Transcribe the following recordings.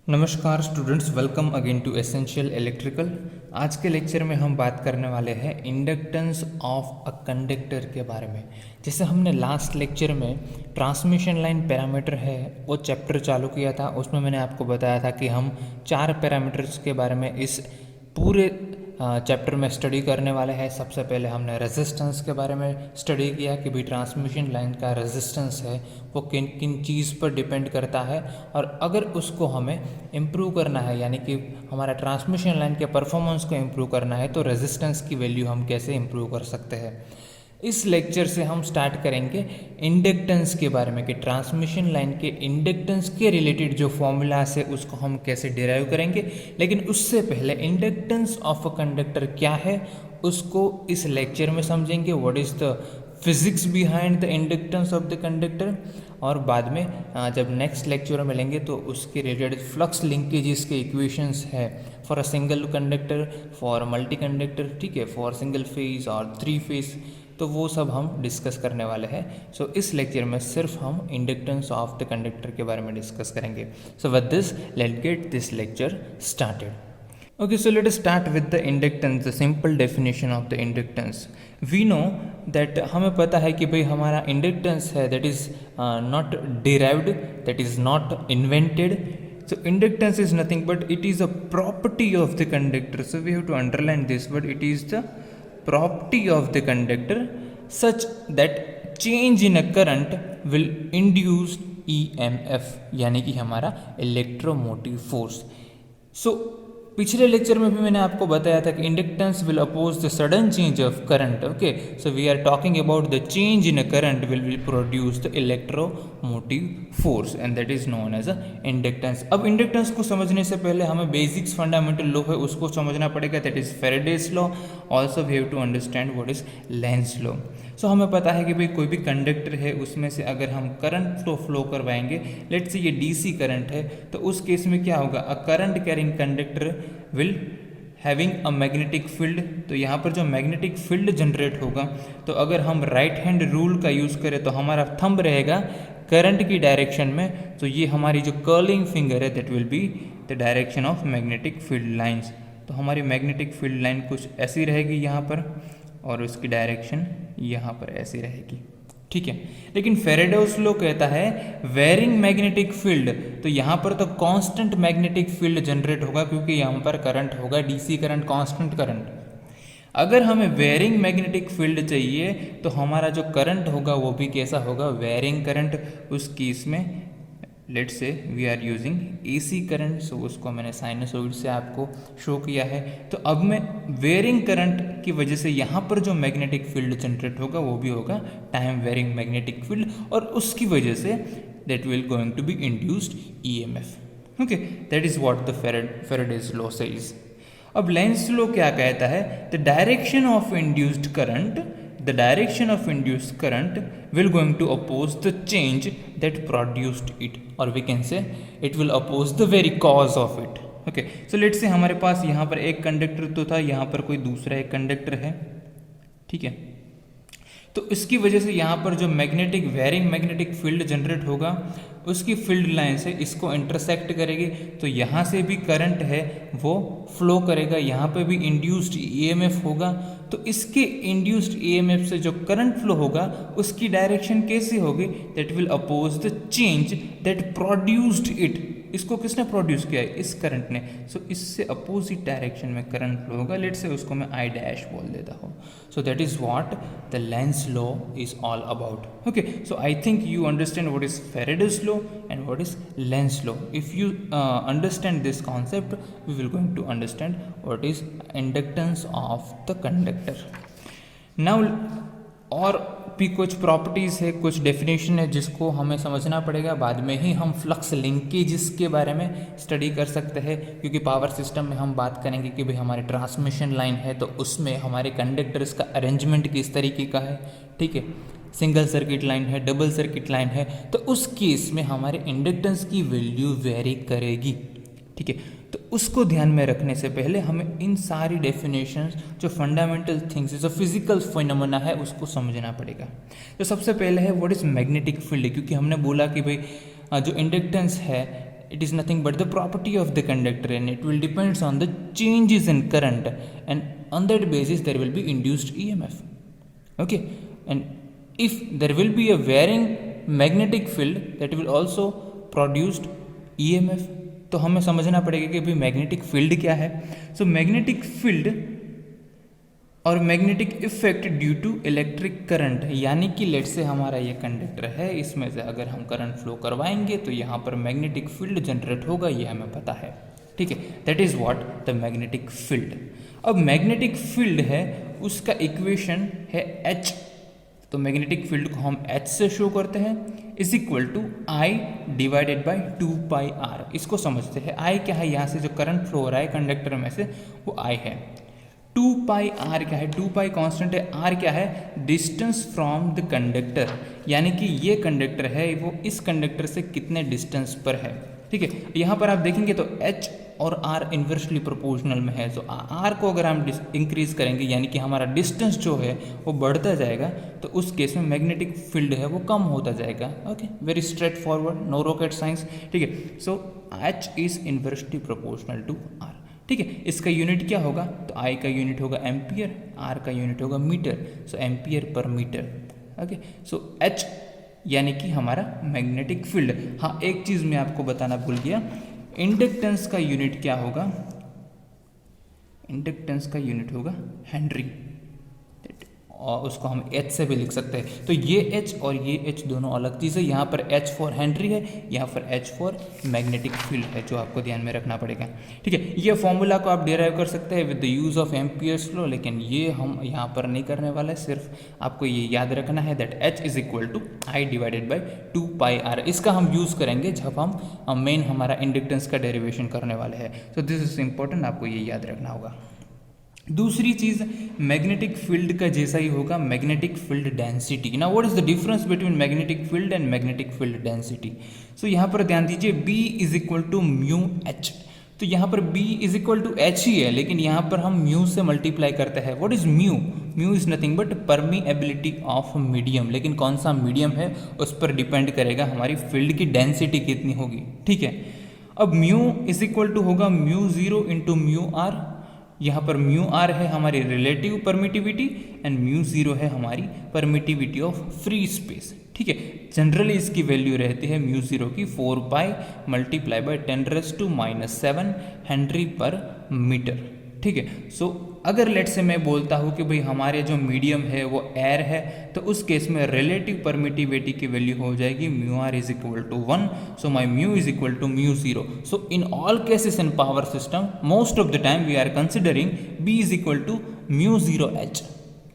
नमस्कार students, welcome again to essential electrical. आज के लेक्चर में हम बात करने वाले हैं इंडक्टेंस ऑफ अ कंडक्टर के बारे में। जैसे हमने लास्ट लेक्चर में ट्रांसमिशन लाइन पैरामीटर है वो चैप्टर चालू किया था, उसमें मैंने आपको बताया था कि हम 4 पैरामीटर्स के बारे में इस पूरे चैप्टर में स्टडी करने वाले हैं। सबसे पहले हमने रेजिस्टेंस के बारे में स्टडी किया कि भाई ट्रांसमिशन लाइन का रेजिस्टेंस है वो किन किन चीज़ पर डिपेंड करता है, और अगर उसको हमें इम्प्रूव करना है यानी कि हमारा ट्रांसमिशन लाइन के परफॉर्मेंस को इम्प्रूव करना है तो रेजिस्टेंस की वैल्यू हम कैसे इम्प्रूव कर सकते हैं। इस लेक्चर से हम स्टार्ट करेंगे इंडक्टेंस के बारे में कि ट्रांसमिशन लाइन के इंडक्टेंस के रिलेटेड जो फॉर्मूलाज है उसको हम कैसे डिराइव करेंगे। लेकिन उससे पहले इंडक्टेंस ऑफ अ कंडक्टर क्या है उसको इस लेक्चर में समझेंगे, what is the physics behind the inductance of the conductor, और बाद में जब नेक्स्ट लेक्चर में मिलेंगे तो उसके रिलेटेड फ्लक्स लिंकेजेस के इक्वेशंस है for a single conductor, for multi conductor, ठीक है, फॉर सिंगल फेज और 3 फेज, तो वो सब हम डिस्कस करने वाले हैं। सो इस लेक्चर में सिर्फ हम इंडक्टेंस ऑफ द कंडक्टर के बारे में डिस्कस करेंगे। So with this let's get this lecture started. Okay, so let us start with the inductance, the simple definition of the inductance. We know that हमें पता है कि भाई हमारा inductance है that is not derived, that is not invented. So inductance is nothing but it is a property of the conductor. So we have to underline this, but it is the property of the conductor such that change in a current will induce EMF यानी कि हमारा electromotive force. सो पिछले lecture में भी मैंने आपको बताया था कि inductance will oppose the sudden change of current. Okay, so we are talking about the change in a current will produce the electromotive force and that is known as a inductance. अब inductance को समझने से पहले हमें basics fundamental law है उसको समझना पड़ेगा, that is Faraday's law. Also we have to understand what is Lenz law. So हमें पता है कि भाई कोई भी कंडक्टर है उसमें से अगर हम करंट फ्लो करवाएंगे, लेट्स से ये डीसी करंट है, तो उस केस में क्या होगा, a current carrying conductor will having a magnetic field. तो यहाँ पर जो मैग्नेटिक फील्ड जनरेट होगा, तो अगर हम राइट हैंड रूल का यूज़ करें तो हमारा थंब रहेगा करंट की डायरेक्शन में, तो ये हमारी जो कर्लिंग फिंगर है that will be the direction of magnetic field lines. तो हमारी मैग्नेटिक फील्ड लाइन कुछ ऐसी रहेगी यहाँ पर, और उसकी डायरेक्शन यहाँ पर ऐसी रहेगी, ठीक है। लेकिन फैराडेज लॉ कहता है वेरिंग मैग्नेटिक फील्ड, तो यहाँ पर तो कांस्टेंट मैग्नेटिक फील्ड जनरेट होगा क्योंकि यहाँ पर करंट होगा डीसी करंट, कांस्टेंट करंट। अगर हमें वेरिंग मैग्नेटिक फील्ड चाहिए तो हमारा जो करंट होगा वो भी कैसा होगा, वेरिंग करंट। उस केस में let's say we are using AC current, so उसको मैंने साइनसॉइड से आपको शो किया है। तो अब मैं वेरिंग करंट की वजह से यहाँ पर जो मैग्नेटिक फील्ड जनरेट होगा वो भी होगा टाइम वेरिंग मैग्नेटिक फील्ड, और उसकी वजह से that will going to be induced EMF. Okay, that is what the Faraday's law says. अब लेंज लॉ क्या कहता है, the direction of induced current, the direction of induced current will going to oppose the change that produced it, or we can say it will oppose the very cause of it. Okay, so let's say हमारे पास यहाँ पर एक conductor तो था, यहाँ पर कोई दूसरा एक कंडक्टर है, ठीक है। तो इसकी वजह से यहाँ पर जो magnetic varying magnetic field generate होगा उसकी फील्ड लाइन से इसको इंटरसेक्ट करेगी, तो यहाँ से भी करंट है वो फ्लो करेगा, यहाँ पे भी इंड्यूस्ड ईएमएफ होगा। तो इसके इंड्यूस्ड ईएमएफ से जो करंट फ्लो होगा उसकी डायरेक्शन कैसी होगी, that will oppose the change that produced it. इसको किसने प्रोड्यूस किया है, इस करंट ने। सो इससे अपोजिट डायरेक्शन में करंट फ्लो होगा, लेट से उसको मैं आई डैश बोल देता हूँ। So that is what the Lenz law is all about. Okay, so I think you understand what is Faraday's law and what is Lenz law. If you understand this concept, we will going to understand what is inductance of the conductor. Now और भी कुछ properties है, कुछ definition है जिसको हमें समझना पड़ेगा, बाद में ही हम फ्लक्स लिंकेजेस के बारे में स्टडी कर सकते हैं, क्योंकि पावर सिस्टम में हम बात करेंगे कि भाई हमारी ट्रांसमिशन लाइन है तो उसमें हमारे कंडक्टर्स का अरेंजमेंट किस तरीके का है, ठीक है। सिंगल सर्किट लाइन है, डबल सर्किट लाइन है, तो उस केस में हमारे इंडक्टेंस की वैल्यू वेरी करेगी, ठीक है। तो उसको ध्यान में रखने से पहले हमें इन सारी डेफिनेशंस जो फंडामेंटल थिंग्स जो फिजिकल फिनोमेना है उसको समझना पड़ेगा। तो सबसे पहले है व्हाट इज मैग्नेटिक फील्ड, क्योंकि हमने बोला कि भाई जो इंडक्टेंस है it is nothing but the property of the conductor, and it will depends on the changes in current, and on that basis there will be induced EMF. Okay, and if there will be a varying magnetic field, that will also produced EMF. तो हमें समझना पड़ेगा कि भाई magnetic field क्या है. So magnetic field और magnetic effect due to electric current, यानी कि लेट से हमारा ये कंडक्टर है, इसमें से अगर हम करंट फ्लो करवाएंगे तो यहाँ पर मैग्नेटिक फील्ड जनरेट होगा, ये हमें पता है. ठीक है, that is what the magnetic field. अब मैग्नेटिक फील्ड है, उसका इक्वेशन है H. तो मैग्नेटिक फील्ड को हम H से शो करते हैं, is equal to I divided by 2πr. इसको समझते हैं. I क्या है, यहाँ से जो करंट फ्लो हो रहा है कंडक्टर में से वो I है. 2πr क्या है, 2π कांस्टेंट है, r क्या है, डिस्टेंस फ्रॉम द कंडक्टर, यानी कि ये कंडक्टर है वो इस कंडक्टर से कितने डिस्टेंस पर है. ठीक है, यहाँ पर आप देखेंगे तो H और R इन्वर्सली प्रोपोर्शनल में है. तो R को अगर हम इंक्रीज करेंगे, यानी कि हमारा डिस्टेंस जो है वो बढ़ता जाएगा, तो उस केस में मैग्नेटिक फील्ड है वो कम होता जाएगा. Okay, very straightforward, no rocket science. ठीक है, so H is inversely proportional to R. ठीक है, इसका यूनिट क्या होगा, तो I का यूनिट होगा एम्पियर, R का यूनिट होगा मीटर. सो एम्पियर पर मीटर. ओके, सो H यानी कि हमारा मैग्नेटिक फील्ड. हाँ, एक चीज़ मैं आपको बताना भूल गया, इंडक्टेंस का यूनिट क्या होगा, इंडक्टेंस का यूनिट होगा हेनरी, और उसको हम H से भी लिख सकते हैं. तो ये H और ये H दोनों अलग चीज़ है. यहाँ पर H फॉर हेनरी है, यहाँ पर H फॉर मैग्नेटिक फील्ड है, जो आपको ध्यान में रखना पड़ेगा. ठीक है, ये फॉर्मूला को आप डिराइव कर सकते हैं with the use of Ampere's law, लेकिन ये हम यहाँ पर नहीं करने वाले. सिर्फ आपको ये याद रखना है that H is equal to I divided by 2πr. इसका हम यूज़ करेंगे जब हम मेन हमारा इंडक्टेंस का डेरिवेशन करने वाले हैं. तो दिस इज इम्पोर्टेंट, आपको ये याद रखना होगा. दूसरी चीज मैग्नेटिक फील्ड का जैसा ही होगा, मैग्नेटिक फील्ड डेंसिटी. ना what is the difference between magnetic field and magnetic field density. So यहाँ पर ध्यान दीजिए, B is equal to mu H. तो यहाँ पर B is equal to H ही है, लेकिन यहाँ पर हम म्यू से मल्टीप्लाई करते हैं. What is mu, mu is nothing but permeability of medium. लेकिन कौन सा मीडियम है उस पर डिपेंड करेगा हमारी फील्ड की डेंसिटी कितनी होगी. ठीक है, अब म्यू इज इक्वल टू होगा म्यू 0 इंटू म्यू आर. यहाँ पर म्यू आर है हमारी रिलेटिव परमिटिविटी एंड म्यू 0 है हमारी परमिटिविटी ऑफ फ्री स्पेस. ठीक है, जनरली इसकी वैल्यू रहती है म्यू 0 की 4π मल्टीप्लाई बाय 10⁻⁻⁷ हेनरी पर मीटर. ठीक है, सो अगर लेट से मैं बोलता हूँ कि भाई हमारे जो मीडियम है वो एयर है, तो उस केस में रिलेटिव परमिटिविटी की वैल्यू हो जाएगी mu r is equal to 1. So my mu is equal to mu 0. So in all cases in power system most of the time we are considering B is equal to mu 0 H.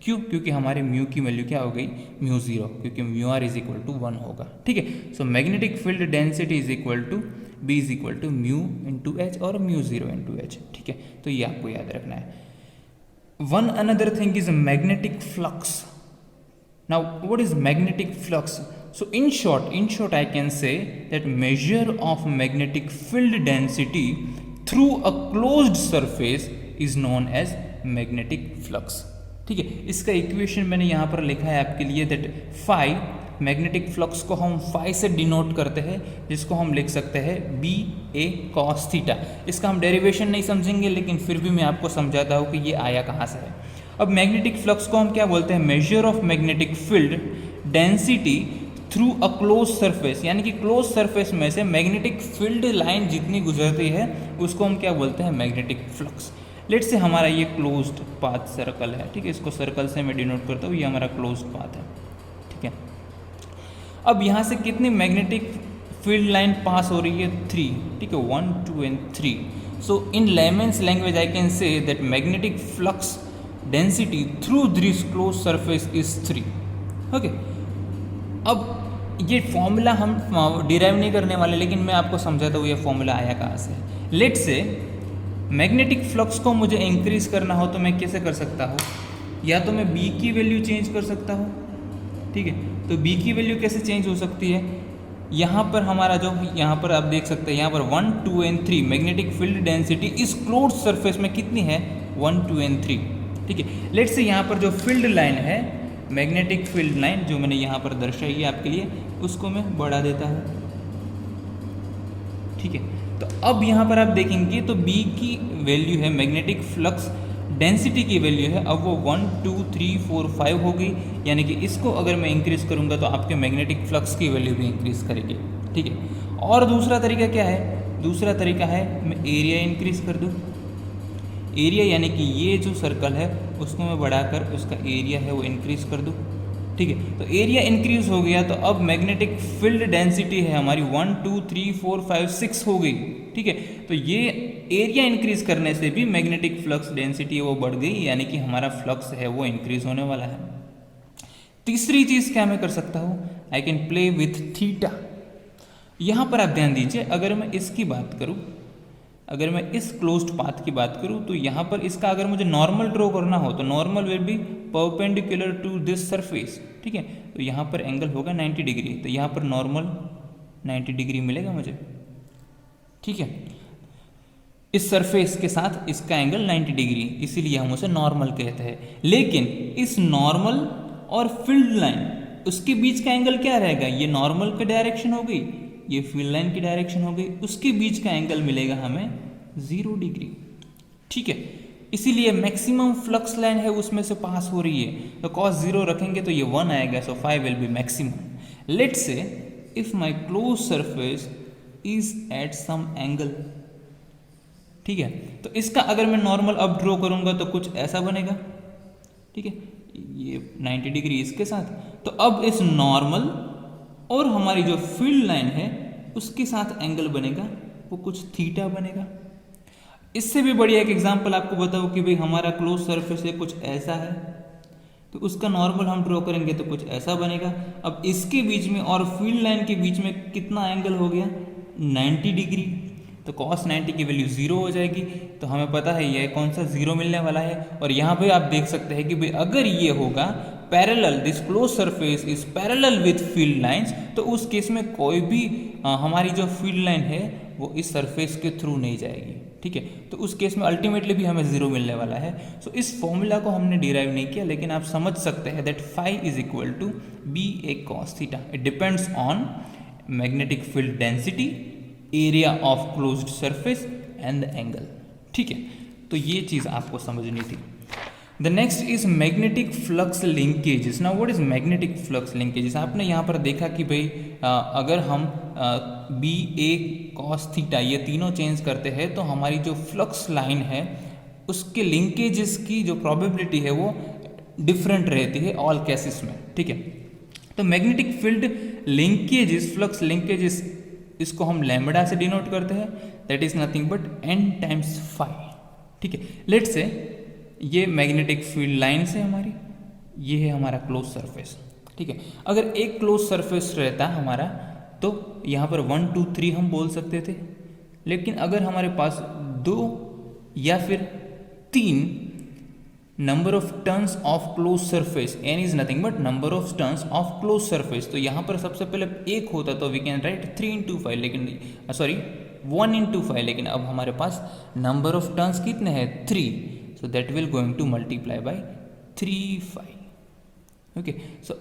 क्यों, क्योंकि हमारे mu की value क्या हो गई, mu 0, क्योंकि mu r is equal to 1 होगा. ठीक है, so magnetic field density is equal to B is equal to mu into H और म्यू 0 इंटू H. ठीक है, तो ये आपको याद रखना है. One another thing is magnetic flux. Now, what is magnetic flux? So, in short, I can say that measure of magnetic field density through a closed surface is known as magnetic flux. ठीक है, इसका equation मैंने यहाँ पर लिखा है आपके लिए, दैट फाई मैग्नेटिक फ्लक्स को हम फाई से डिनोट करते हैं, जिसको हम लिख सकते हैं BA cos थीटा. इसका हम डेरिवेशन नहीं समझेंगे, लेकिन फिर भी मैं आपको समझाता हूँ कि ये आया कहाँ से है. अब मैग्नेटिक फ्लक्स को हम क्या बोलते हैं, measure of magnetic field density through a close surface, यानी कि क्लोज सरफेस में से मैग्नेटिक फील्ड लाइन जितनी गुजरती है उसको हम क्या बोलते हैं, मैग्नेटिक फ्लक्स. लेट से हमारा ये क्लोज्ड पाथ सर्कल है. ठीक है, इसको सर्कल से मैं डिनोट करता हूँ, ये हमारा क्लोज्ड पाथ है. ठीक है, अब यहाँ से कितनी मैग्नेटिक फील्ड लाइन पास हो रही है, 3. ठीक है, 1, 2 and 3. So in lemons language I can say that magnetic flux density through this close surface is 3. Okay, अब ये फॉर्मूला हम डिराइव नहीं करने वाले, लेकिन मैं आपको समझाता हूँ ये फॉर्मूला आया कहाँ से. लेट से मैग्नेटिक फ्लक्स को मुझे इंक्रीज करना हो तो मैं कैसे कर सकता हूँ, या तो मैं B की वैल्यू चेंज कर सकता हूँ. ठीक है, तो B की वैल्यू कैसे चेंज हो सकती है, यहाँ पर हमारा जो यहाँ पर आप देख सकते हैं, यहाँ पर 1, 2 एंड 3 मैग्नेटिक फील्ड डेंसिटी इस क्लोज्ड सरफेस में कितनी है, 1, 2 एंड 3. ठीक है, लेट्स से यहाँ पर जो फील्ड लाइन है, मैग्नेटिक फील्ड लाइन जो मैंने यहाँ पर दर्शाई है आपके लिए, उसको मैं बढ़ा देता हूँ. ठीक है, तो अब यहाँ पर आप देखेंगे तो B की वैल्यू है मैग्नेटिक फ्लक्स डेंसिटी की वैल्यू है, अब वो 1 2 3 4 5 हो गई, यानी कि इसको अगर मैं इंक्रीज़ करूँगा तो आपके मैग्नेटिक फ्लक्स की वैल्यू भी इंक्रीज़ करेगी। ठीक है, और दूसरा तरीका क्या है, दूसरा तरीका है मैं एरिया इंक्रीज़ कर दूँ। एरिया यानी कि ये जो सर्कल है उसको मैं बढ़ाकर उसका एरिया है वो इंक्रीज़ कर दूँ। ठीक है, तो एरिया इंक्रीज हो गया तो अब मैग्नेटिक फील्ड डेंसिटी है हमारी 1 2 3 4 5 6 हो गई। ठीक है, तो ये एरिया इंक्रीज करने से भी मैग्नेटिक फ्लक्स डेंसिटी है वो बढ़ गई, यानी कि हमारा फ्लक्स है वो इंक्रीज होने वाला है। तीसरी चीज़ क्या मैं कर सकता हूँ, I can play with theta. यहाँ पर आप ध्यान दीजिए, अगर मैं इसकी बात करूँ, अगर मैं इस क्लोज्ड पाथ की बात करूँ तो यहाँ पर इसका अगर मुझे नॉर्मल ड्रॉ करना हो तो normal will be perpendicular to this surface. ठीक है, तो यहाँ पर एंगल होगा 90 डिग्री, तो यहाँ पर नॉर्मल 90 डिग्री मिलेगा मुझे। ठीक है, इस सरफेस के साथ इसका एंगल 90 डिग्री, इसीलिए हम उसे नॉर्मल कहते हैं। लेकिन इस नॉर्मल और फील्ड लाइन उसके बीच का एंगल क्या रहेगा, ये नॉर्मल की डायरेक्शन हो गई, ये फील्ड लाइन की डायरेक्शन हो गई, उसके बीच का एंगल मिलेगा हमें 0 डिग्री। ठीक है, इसीलिए मैक्सिमम फ्लक्स लाइन है उसमें से पास हो रही है, तो cos 0 रखेंगे तो ये 1 आएगा, so 5 will be maximum. Let's say if my close surface is at some angle. ठीक है, तो इसका अगर मैं नॉर्मल अब ड्रॉ करूंगा तो कुछ ऐसा बनेगा। ठीक है, ये 90 डिग्री इसके साथ, तो अब इस नॉर्मल और हमारी जो फील्ड लाइन है उसके साथ एंगल बनेगा वो कुछ थीटा बनेगा। इससे भी बढ़िया एक एग्जांपल आपको बताओ कि भाई हमारा क्लोज सरफेस है कुछ ऐसा है, तो उसका नॉर्मल हम ड्रॉ करेंगे तो कुछ ऐसा बनेगा। अब इसके बीच में और फील्ड लाइन के बीच में कितना एंगल हो गया, 90 डिग्री, तो cos 90 की वैल्यू 0 हो जाएगी। तो हमें पता है ये कौन सा 0 मिलने वाला है। और यहाँ पे आप देख सकते हैं कि भाई अगर ये होगा parallel, this close surface is parallel with field lines, तो उस केस में कोई भी हमारी जो फील्ड लाइन है वो इस सरफेस के थ्रू नहीं जाएगी। ठीक है, तो उस केस में अल्टीमेटली भी हमें 0 मिलने वाला है। सो इस फॉर्मूला को हमने डिराइव नहीं किया, लेकिन आप समझ सकते हैं that phi is equal to B A cos theta. It depends on magnetic field density, area of closed surface and the angle. ठीक है, तो ये चीज़ आपको समझनी थी। The next is magnetic flux linkages. Now what is magnetic flux linkages? आपने यहाँ पर देखा कि भाई अगर हम बी ए कॉस थीटा ये तीनों चेंज करते हैं तो हमारी जो फ्लक्स लाइन है उसके लिंकेजेस की जो प्रोबेबिलिटी है वो डिफरेंट रहती है ऑल केसेस में। ठीक है, तो magnetic field linkages, flux linkages, इसको हम लैम्बडा से डिनोट करते हैं, that is nothing but n times phi. ठीक है, लेट्स से ये मैग्नेटिक फील्ड लाइन से हमारी, ये है हमारा क्लोज सरफेस। ठीक है, अगर एक क्लोज सरफेस रहता हमारा तो यहाँ पर 1 2 3 हम बोल सकते थे, लेकिन अगर हमारे पास 2 या फिर 3 number of turns of close surface, n is nothing but number of turns of close surface, तो यहाँ पर सबसे पहले एक होता तो वी कैन राइट 3 into 5, लेकिन सॉरी 1 into 5, लेकिन अब हमारे पास नंबर ऑफ टर्न्स कितने हैं 3, so that will going to multiply by 3 phi. Okay, so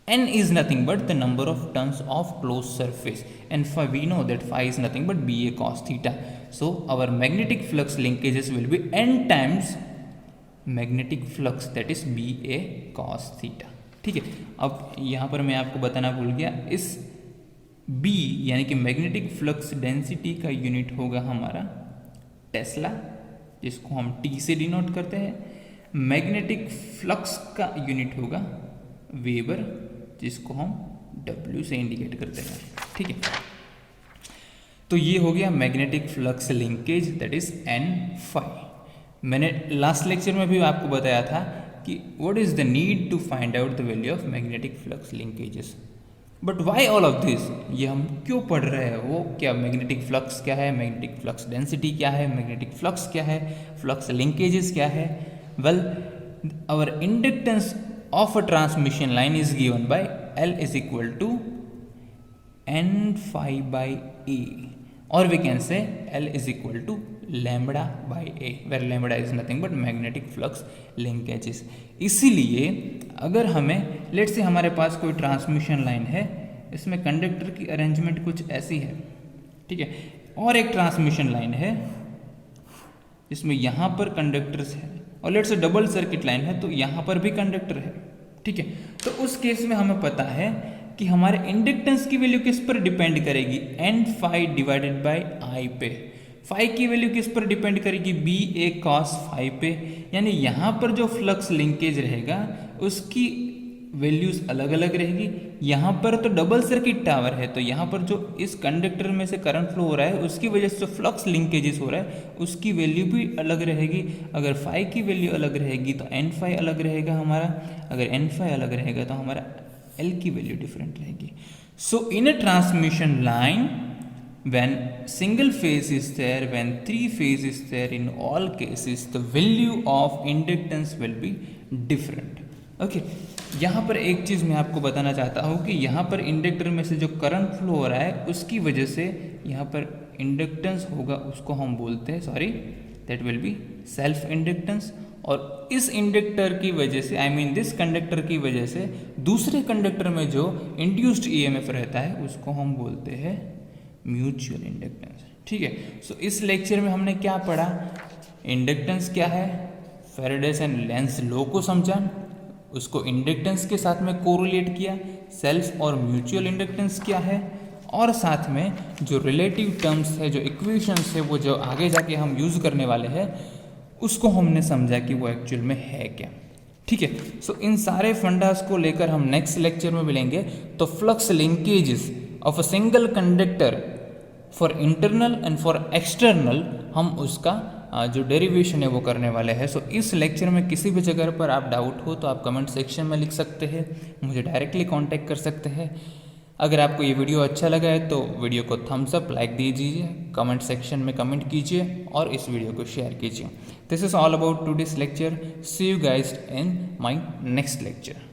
n is nothing but the number of turns of closed surface, and phi, we know that phi is nothing but ba cos theta. So our magnetic flux linkages will be n times magnetic flux, that is ba cos theta. ठीक है, अब यहाँ पर मैं आपको बताना भूल गया, इस b यानी कि मैग्नेटिक फ्लक्स डेंसिटी का यूनिट होगा हमारा टेस्ला, जिसको हम T से डिनोट करते हैं। मैग्नेटिक फ्लक्स का यूनिट होगा वेबर, जिसको हम W से इंडिकेट करते हैं। ठीक है, तो ये हो गया magnetic flux linkage, that is n phi. मैंने लास्ट लेक्चर में भी आपको बताया था कि what is the need to find out the value of magnetic flux linkages, but why all of this, ये हम क्यों पढ़ रहे हैं, वो क्या मैग्नेटिक फ्लक्स क्या है, मैग्नेटिक फ्लक्स डेंसिटी क्या है, मैग्नेटिक फ्लक्स क्या है, फ्लक्स लिंकेजेस क्या है। Well, our inductance of a transmission line is given by L is equal to n phi by a, और we can say L is equal to lambda by A, where lambda is nothing but magnetic flux linkages. इसीलिए अगर हमें let's say हमारे पास कोई transmission line है, इसमें conductor की arrangement कुछ ऐसी है। ठीक है, और एक ट्रांसमिशन लाइन है जिसमें यहाँ पर कंडक्टर्स है और let's say double circuit line है तो यहाँ पर भी कंडक्टर है, ठीक है। तो उस केस में हमें पता है कि हमारे इंडक्टेंस की वैल्यू किस पर डिपेंड करेगी, N phi divided by I पे। फाई की वैल्यू किस पर डिपेंड करेगी, बी ए कॉस फाई पे। यानी यहाँ पर जो फ्लक्स लिंकेज रहेगा उसकी वैल्यूज अलग अलग रहेगी। यहाँ पर तो डबल सर्किट टावर है तो यहाँ पर जो इस कंडक्टर में से करंट फ्लो हो रहा है उसकी वजह से जो फ्लक्स लिंकेजेस हो रहा है उसकी वैल्यू भी अलग रहेगी। अगर फाई की वैल्यू अलग रहेगी तो एन फाई अलग रहेगा हमारा, अगर एन फाई अलग रहेगा तो हमारा एल की वैल्यू डिफरेंट रहेगी। So in a transmission line when single phase is there, when three phase is there, in all cases the value of inductance will be different. Okay यहाँ पर एक चीज़ मैं आपको बताना चाहता हूँ कि यहाँ पर इंडक्टर में से जो करंट फ्लो हो रहा है उसकी वजह से यहाँ पर इंडक्टेंस होगा, उसको हम बोलते हैं that will be self inductance. और इस इंडक्टर की वजह से दिस कंडक्टर की वजह से दूसरे कंडक्टर में जो इंड्यूस्ड ईएमएफ रहता है उसको हम बोलते हैं म्यूचुअल इंडक्टेंस, ठीक है। सो इस लेक्चर में हमने क्या पढ़ा, इंडक्टेंस क्या है, फैराडेस एंड लेंस लॉ को समझा, उसको इंडक्टेंस के साथ में कोरिलेट किया, सेल्फ और म्यूचुअल इंडक्टेंस क्या है, और साथ में जो रिलेटिव टर्म्स है, जो इक्वेशंस है, वो जो आगे जाके हम यूज़ करने वाले हैं उसको हमने समझा कि वो एक्चुअल में है क्या, ठीक है। सो इन सारे फंडास को लेकर हम नेक्स्ट लेक्चर में मिलेंगे। तो flux linkages of a single conductor for internal and for external हम उसका जो डेरिवेशन है वो करने वाले हैं। सो इस लेक्चर में किसी भी जगह पर आप डाउट हो तो आप कमेंट सेक्शन में लिख सकते हैं, मुझे डायरेक्टली कांटेक्ट कर सकते हैं। अगर आपको ये वीडियो अच्छा लगा है तो वीडियो को थम्स अप लाइक दीजिए, कमेंट सेक्शन में कमेंट कीजिए और इस वीडियो को शेयर कीजिए। This is all about today's lecture. See you guys in my next lecture.